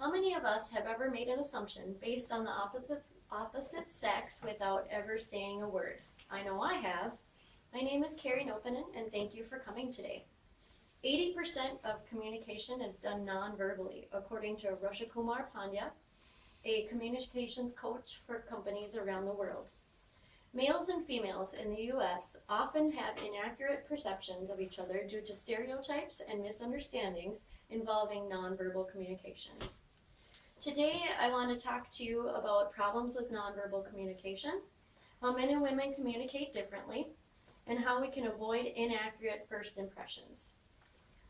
How many of us have ever made an assumption based on the opposite sex without ever saying a word? I know I have. My name is Carrie noponen, and thank you for coming today. 80% of communication is done non-verbally, according to Kumar Pandya, a communications coach for companies around the world. Males and females in the U.S. often have inaccurate perceptions of each other due to stereotypes and misunderstandings involving nonverbal communication. Today, I want to talk to you about problems with nonverbal communication, how men and women communicate differently, and how we can avoid inaccurate first impressions.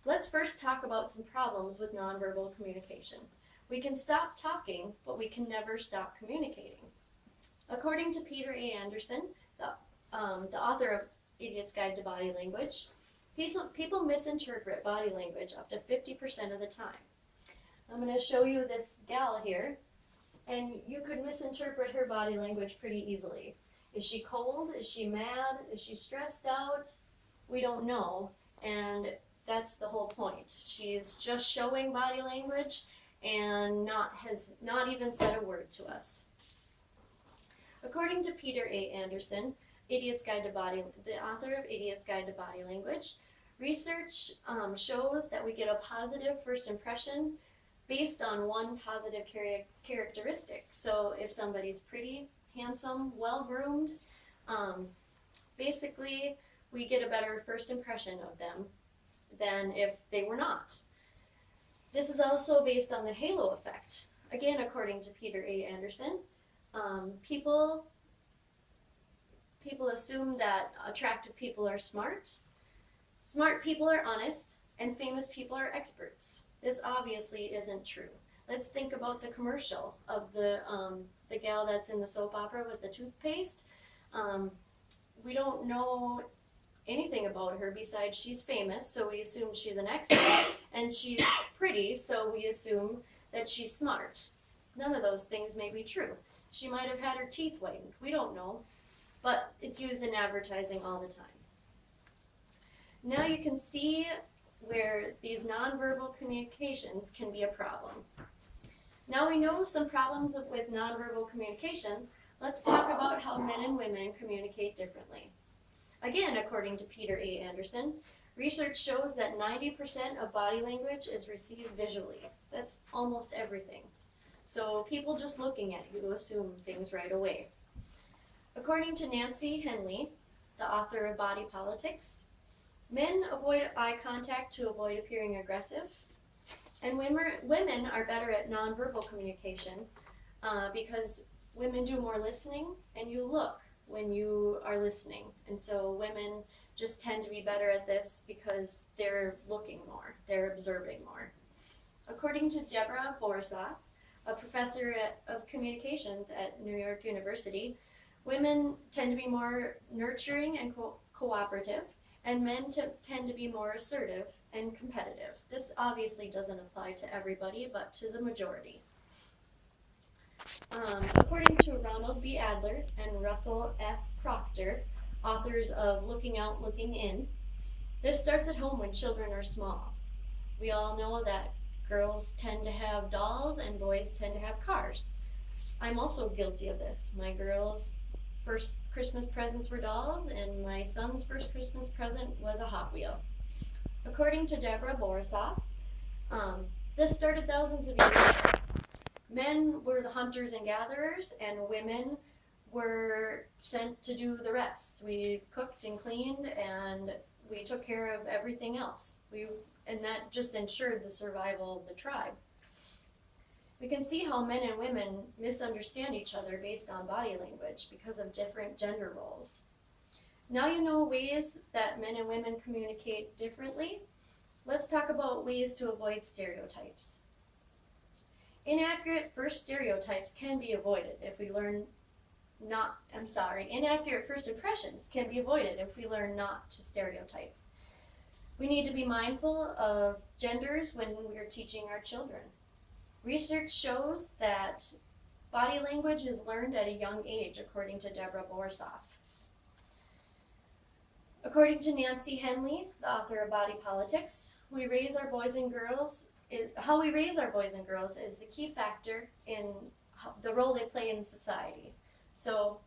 Let's first talk about some problems with nonverbal communication. We can stop talking, but we can never stop communicating. According to Peter A. Anderson, the author of Idiot's Guide to Body Language, people misinterpret body language up to 50% of the time. I'm going to show you this gal here, and you could misinterpret her body language pretty easily. Is she cold? Is she mad? Is she stressed out? We don't know, and that's the whole point. She's just showing body language and has not even said a word to us. According to Peter A. Anderson, the author of Idiot's Guide to Body Language, research shows that we get a positive first impression based on one positive characteristic. So if somebody's pretty, handsome, well-groomed, basically we get a better first impression of them than if they were not. This is also based on the halo effect. Again, according to Peter A. Anderson, people assume that attractive people are smart people are honest, and famous people are experts. This obviously isn't true. Let's think about the commercial of the gal that's in the soap opera with the toothpaste. We don't know anything about her besides she's famous, so we assume she's an expert, and she's pretty, so we assume that she's smart. None of those things may be true. She might have had her teeth whitened. We don't know, but it's used in advertising all the time. Now you can see where these nonverbal communications can be a problem. Now we know some problems with nonverbal communication. Let's talk about how men and women communicate differently. Again, according to Peter A. Anderson, research shows that 90% of body language is received visually. That's almost everything. So people just looking at you assume things right away. According to Nancy Henley, the author of Body Politics, men avoid eye contact to avoid appearing aggressive, and women are better at nonverbal communication because women do more listening, and you look when you are listening. And so women just tend to be better at this because they're looking more, they're observing more. According to Deborah Borisoff, a professor of communications at New York University, women tend to be more nurturing and cooperative, and men tend to be more assertive and competitive. This obviously doesn't apply to everybody, but to the majority. According to Ronald B. Adler and Russell F. Proctor, authors of Looking Out, Looking In, this starts at home when children are small. We all know that girls tend to have dolls and boys tend to have cars. I'm also guilty of this. My girls' first Christmas presents were dolls, and my son's first Christmas present was a Hot Wheel. According to Deborah Borisoff, this started thousands of years ago. Men were the hunters and gatherers, and women were sent to do the rest. We cooked and cleaned, and we took care of everything else. And that just ensured the survival of the tribe. We can see how men and women misunderstand each other based on body language because of different gender roles. Now you know ways that men and women communicate differently. Let's talk about ways to avoid stereotypes. Inaccurate first stereotypes can be avoided if we learn inaccurate first impressions can be avoided if we learn not to stereotype. We need to be mindful of genders when we are teaching our children. Research shows that body language is learned at a young age, according to Deborah Borisoff. According to Nancy Henley, the author of Body Politics, we raise our boys and girls how we raise our boys and girls is the key factor in the role they play in society. So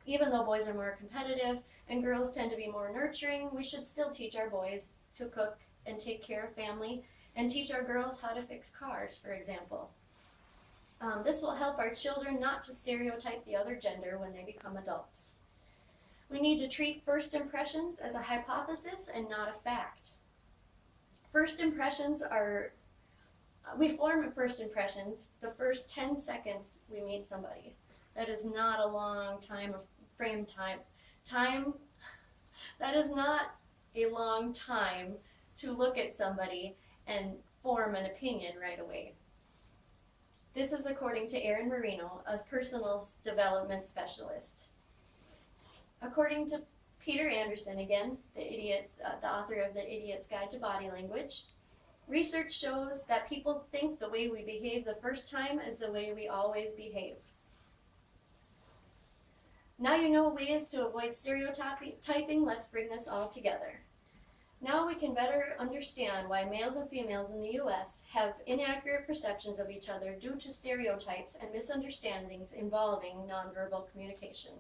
even though boys are more competitive and girls tend to be more nurturing, we should still teach our boys to cook and take care of family, and teach our girls how to fix cars, for example. This will help our children not to stereotype the other gender when they become adults. We need to treat first impressions as a hypothesis and not a fact. First impressions are, we form first impressions the first 10 seconds we meet somebody. That is not a long time of frame time. That is not a long time to look at somebody and form an opinion right away. This is according to Erin Marino, a personal development specialist. According to Peter Anderson, again, the author of The Idiot's Guide to Body Language, research shows that people think the way we behave the first time is the way we always behave. Now you know ways to avoid stereotyping, let's bring this all together. Now we can better understand why males and females in the U.S. have inaccurate perceptions of each other due to stereotypes and misunderstandings involving nonverbal communication.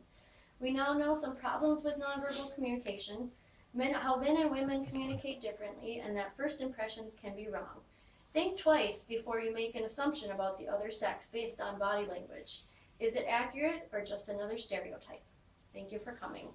We now know some problems with nonverbal communication, how men and women communicate differently, and that first impressions can be wrong. Think twice before you make an assumption about the other sex based on body language. Is it accurate or just another stereotype? Thank you for coming.